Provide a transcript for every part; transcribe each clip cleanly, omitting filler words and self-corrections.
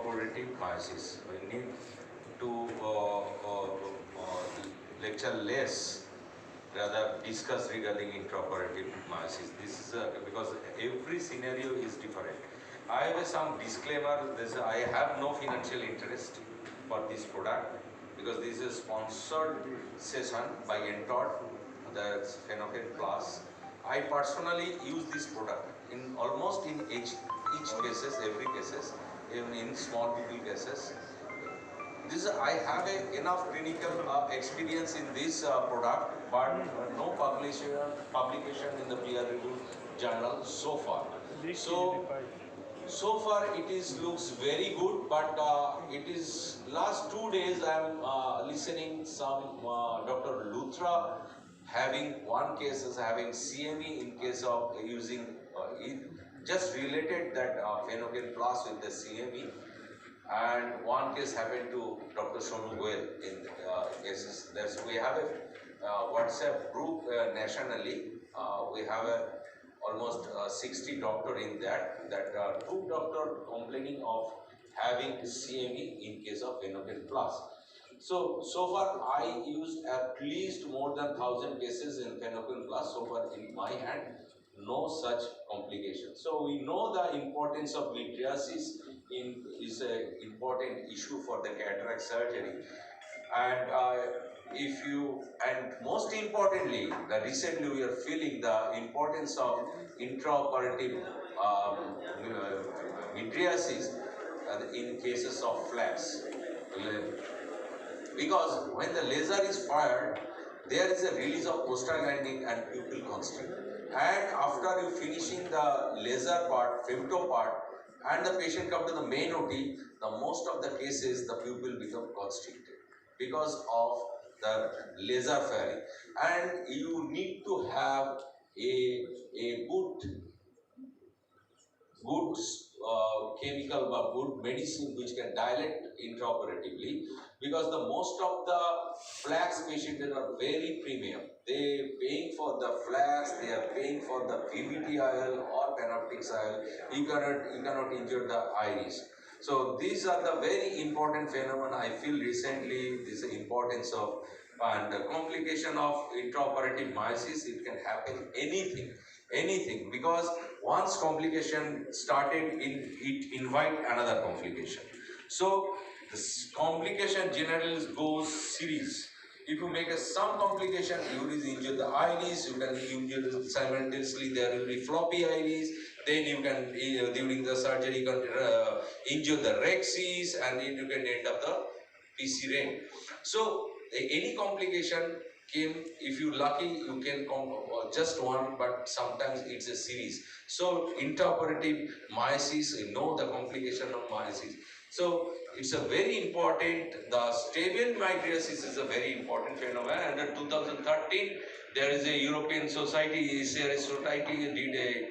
intraoperative meiosis. We need to lecture less, rather discuss regarding intraoperative meiosis. This is because every scenario is different. I have some disclaimer. I have no financial interest for this product because this is a sponsored session by Entod, the Phenocaine Plus. I personally use this product in almost in each cases, every cases, even in small people cases. I have enough clinical experience in this product, but no publication in the peer-reviewed journal so far. So far it looks very good, but it is last 2 days I am listening some Dr. Luthra having one case as having CME in case of using just related that Phenocaine Plus with the CME. And one case happened to Dr. Sonu Goel in cases. We have a WhatsApp group nationally. We have almost 60 doctors in that. Two doctors complaining of having CME in case of Phenocaine Plus. So far I used at least more than 1,000 cases in Phenocaine Plus so far in my hand. No such complications. So we know the importance of mydriasis is an important issue for the cataract surgery, and most importantly, recently we are feeling the importance of intraoperative mydriasis in cases of flaps, because when the laser is fired, there is a release of prostaglandin and pupil constriction. And after you finishing the laser part, femto part, and the patient come to the main OT, the most of the cases the pupil become constricted because of the laser firing. And you need to have a good chemical or good medicine which can dilate intraoperatively, because the most of the flax patients are very premium. They paying for the flax, they are paying for the PBT oil or panoptic oil. You cannot injure the iris. So these are the very important phenomena. I feel recently this importance of and the complication of intraoperative meiosis. It can happen anything, because once complication started, it invite another complication. So this complication generally goes series. If you make some complication, you will injure the iris, you can injure simultaneously there will be floppy iris, then you can during the surgery you can injure the rexis, and then you can end up the PC ring. So any complication came, if you lucky you can come just one, but sometimes it's a series. So intraoperative meiosis, you know the complication of meiosis. So it's a very important, the stable mydriasis is a very important phenomenon. And in 2013 there is a European society, ACRS society did a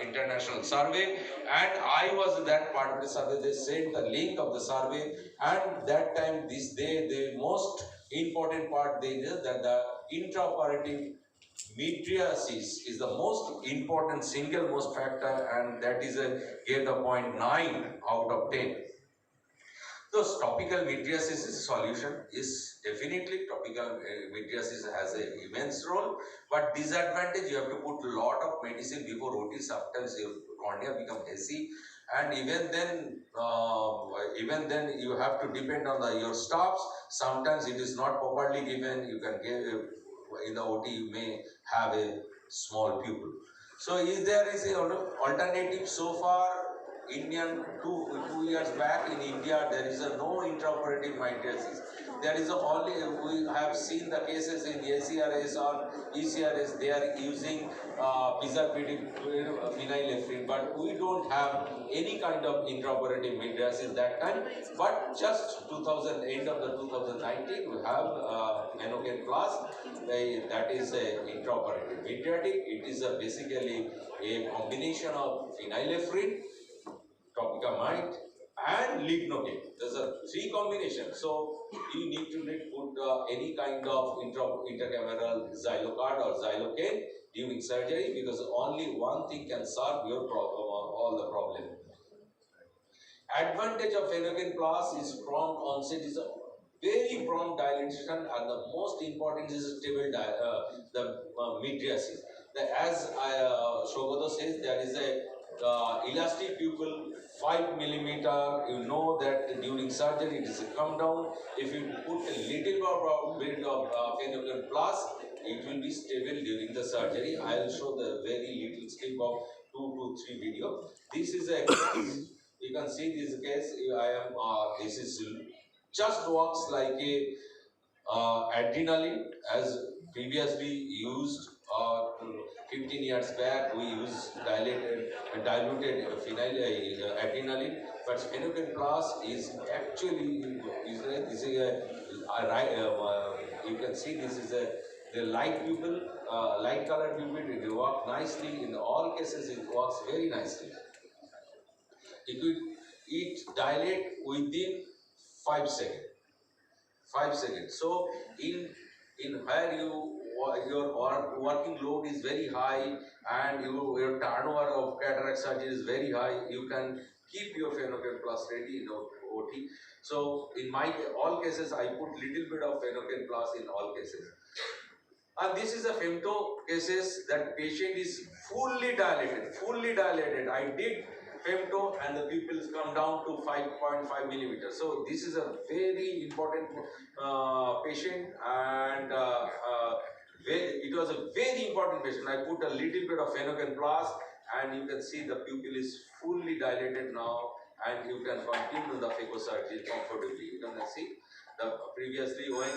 international survey, and I was that part of the survey. They sent the link of the survey, and that time the most important part they did that the intraoperative mydriasis is the most important single most factor, and that is gave the 0.9 out of 10. Those topical mydriasis solution is definitely topical mydriasis has an immense role, but disadvantage you have to put a lot of medicine before OT. Sometimes your cornea become hazy, and even then you have to depend on your stops. Sometimes it is not properly given. You can give in the OT you may have a small pupil. So there is an alternative so far. Indian two years back in India there is no intraoperative mydriasis. There is only, we have seen the cases in ACRS or ECRS, they are using preservative phenylephrine, but we don't have any kind of intraoperative mydriasis that time. But just end of the 2019 we have Phenocaine Plus, that is intraoperative mydriatic. It is basically a combination of phenylephrine, topicamide and lignocaine. There's a 3 combination. So you need to put any kind of intracameral xylocard or xylocaine during surgery, because only one thing can solve your problem or all the problem. Advantage of Phenocaine plus is prompt onset, is a very prompt dilatation, and the most important is stable mydriasis. As Shogoto says, there is a elastic pupil 5 millimeter. You know that during surgery it is a come down. If you put a little bit of Phenocaine plus, it will be stable during the surgery. I will show the very little clip of 2 to 3 video. This is a case. You can see this case. This is just works like a adrenaline as previously used 15 years back. We use diluted adrenaline, but Phenocaine plus is actually you can see this is a the light pupil, light colored pupil. It works nicely in all cases. It works very nicely. It dilate within 5 seconds. 5 seconds. So in where your working load is very high and your turnover of cataract surgery is very high, you can keep your Phenocaine plus ready in OT. So in my all cases, I put little bit of Phenocaine plus in all cases. And this is a femto cases that patient is fully dilated, fully dilated. I did femto and the pupils come down to 5.5 millimeters. So this is a very important patient, and it was a very important patient. I put a little bit of Phenocaine plus, and you can see the pupil is fully dilated now, and you can continue the phacosurgery comfortably. You can see the previously when it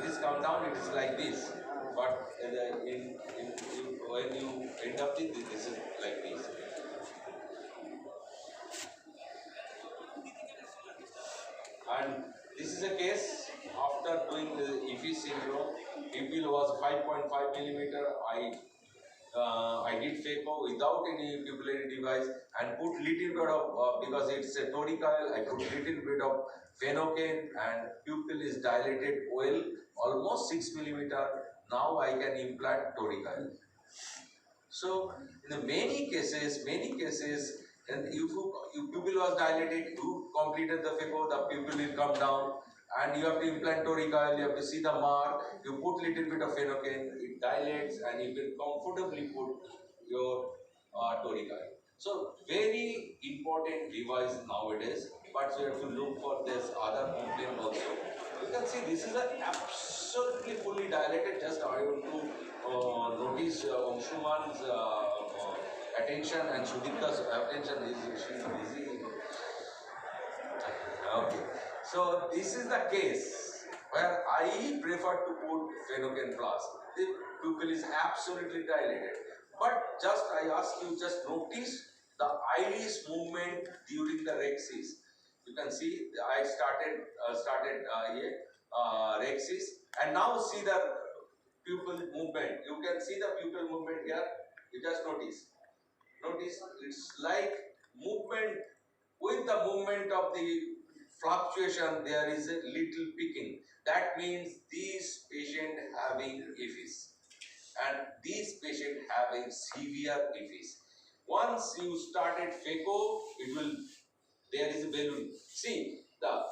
is come down, it is like this, but when you end up with this is like this. And this is a case after doing the EFI syndrome. Pupil was 5.5 millimeter. I did phaco without any pupillary device and put little bit of because it's a toricoil. I put little bit of Phenocaine and pupil is dilated well, almost 6 millimeter. Now I can implant toricoil. So in many cases, and if pupil was dilated, you completed the phaco, the pupil will come down, and you have to implant toricoil, you have to see the mark, you put little bit of Phenocaine, it dilates, and you can comfortably put your toricoil. So very important device nowadays, but you have to look for this other complaint also. You can see this is an absolutely fully dilated. Just I want to notice Anshuman's attention and Sudipta's attention. She's busy. Okay. So this is the case where I prefer to put Phenocaine plus. The pupil is absolutely dilated. But just I ask you, just notice the iris movement during the rhexis. You can see I started here rhexis, and now see the pupil movement. You can see the pupil movement here. You just notice. Notice it's like movement. With the movement of the fluctuation, there is a little picking. That means these patient having EFIS, and these patient having severe EFIS. Once you started phaco, there is a balloon. See, the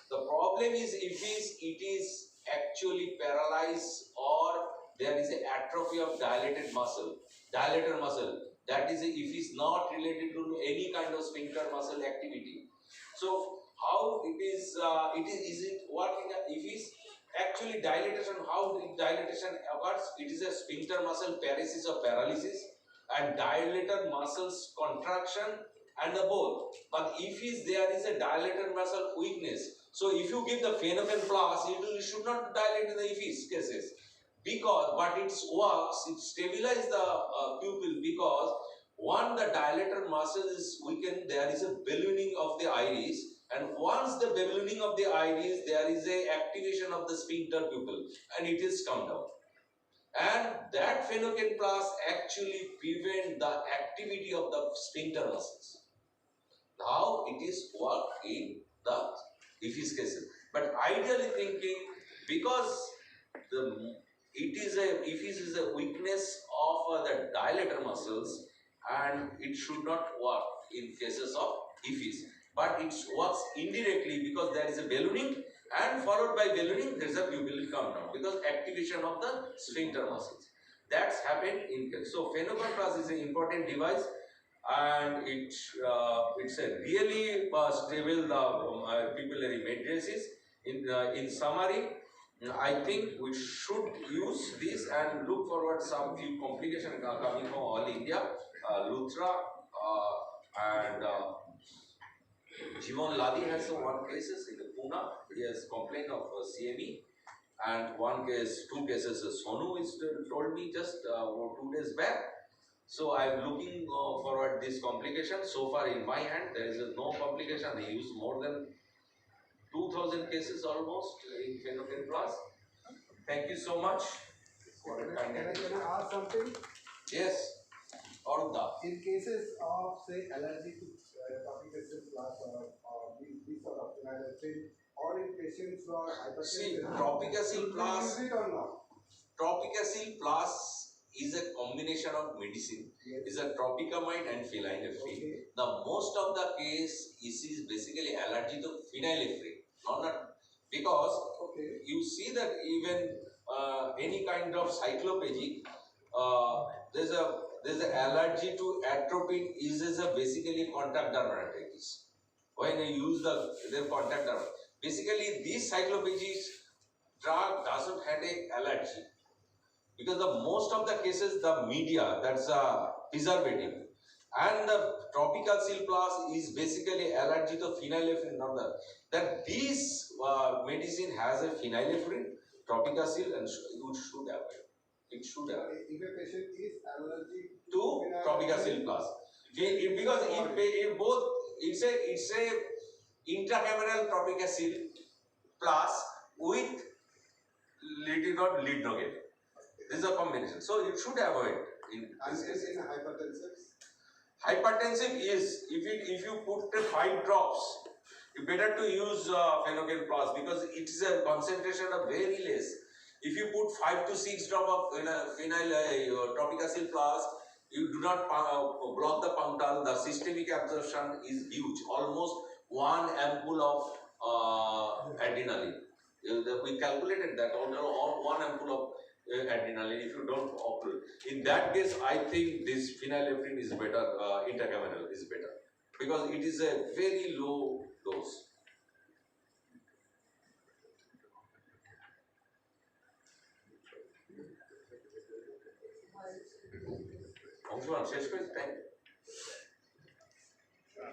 problem is EFIS, it is actually paralyzed, or there is an atrophy of dilated muscle, dilator muscle. That is if is not related to any kind of sphincter muscle activity. So how it is it working? If is actually dilatation, how dilatation occurs? It is a sphincter muscle paresis or paralysis, and dilator muscles contraction and the both. But if is there is a dilator muscle weakness, so if you give the Phenocaine plus, it should not dilate in the EFIS cases. Because, but it works, it stabilizes the pupil, because one, the dilator muscle is weakened, there is a ballooning of the iris, and once the ballooning of the iris, there is a activation of the sphincter pupil, and it is come down. And that Phenocaine plus actually prevent the activity of the sphincter muscles. How it is worked in the EFIS cases. But ideally thinking, because EFIS is a weakness of the dilator muscles, and it should not work in cases of EPs, but it works indirectly because there is a ballooning, and followed by ballooning there is a pupillary come down because activation of the sphincter muscles. That's happened in case. So Phenocaine Plus is an important device, and it's a really stable pupillary matrices. In summary, I think we should use this and look forward some few complications are coming from all India. Luthra and Jivon Ladi has one cases in Pune. He has complained of CME, and two cases. Sonu is told me just 2 days back. So I'm looking forward this complication. So far in my hand there is no complication. They use more than 2000 cases almost in Phenocaine Plus. Thank you so much. Can I ask something? Yes. Arup. In cases of say allergy to topic acid plus or these sort of phenylephrine, or in patients for hypertension, see, Tropicacil plus. Use it or not? Tropicacil plus is a combination of medicine. Yes. Is a tropicamide and phenylephrine. Okay. The most of the case is basically allergy to phenylephrine, not because okay. You see that even any kind of cycloplegic, there's an allergy to atropine is a basically contact dermatitis. When you use their contact dermatitis, basically this cycloplegic drug doesn't have a allergy because the most of the cases the media, that's a preservative, and the Tropicacil plus is basically allergy to phenylephrine. Not that this medicine has a phenylephrine, Tropicacil, and it should have it. It should have it. If a patient is allergic to Tropicacil plus, because it both it's a intracameral Tropicacil plus with lead. This is a combination. So you should avoid in hypertensive. Hypertensive is if you put 5 drops, you better to use Phenocaine Plus because it is a concentration of very less. If you put 5 to 6 drop of Tropicacil Plus, you do not block the punctal. The systemic absorption is huge, almost 1 ampoule of adrenaline. We calculated that on 1 ampoule of adrenaline. If you don't occlude, in that case, I think this phenylephrine is better. Intracameral is better because it is a very low dose. শেষ করে